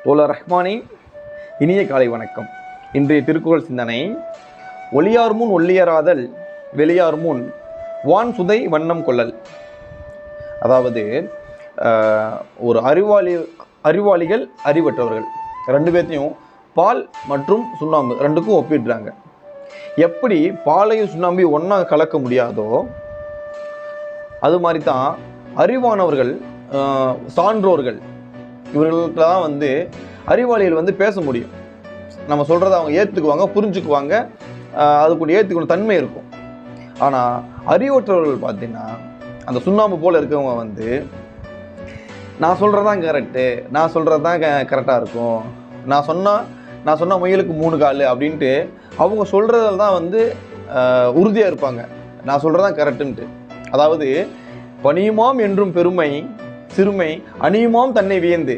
தோழர் ரஹ்மானின் இனிய காலை வணக்கம். இன்றைய திருக்குறள் சிந்தனை, ஒளியார் முன் ஒல்லியராதல் வெளியார் முன் வான் சுதை வண்ணம் கொள்ளல். அதாவது ஒரு அறிவாளிகள் அறிவற்றவர்கள் ரெண்டு பேர்த்தையும் பால் மற்றும் சுண்ணாம்பு ரெண்டுக்கும் ஒப்பிடுறாங்க. எப்படி பாலையும் சுண்ணாம்பையும் ஒன்றா கலக்க முடியாதோ அது மாதிரி தான் அறிவானவர்கள் சான்றோர்கள் இவர்களுக்கு தான் அறிவாளிகள் பேச முடியும். நம்ம சொல்கிறத அவங்க ஏற்றுக்குவாங்க, புரிஞ்சுக்குவாங்க, அதுக்கு ஏற்றுக்கணும் தன்மை இருக்கும். ஆனால் அறிவற்றவர்கள் பார்த்தீங்கன்னா அந்த சுண்ணாம்பு போல் இருக்கவங்க நான் சொல்கிறது தான் கரெக்டு, நான் சொல்கிறது தான் கரெக்டாக இருக்கும், நான் சொன்ன முயலுக்கு 3 கால் அப்படின்ட்டு அவங்க சொல்கிறதில் தான் உறுதியாக இருப்பாங்க. நான் சொல்கிறது தான் கரெக்டுன்ட்டு. அதாவது பணியுமாம் என்றும் பெருமை சிறுமை அணியுமாம் தன்னை வியந்து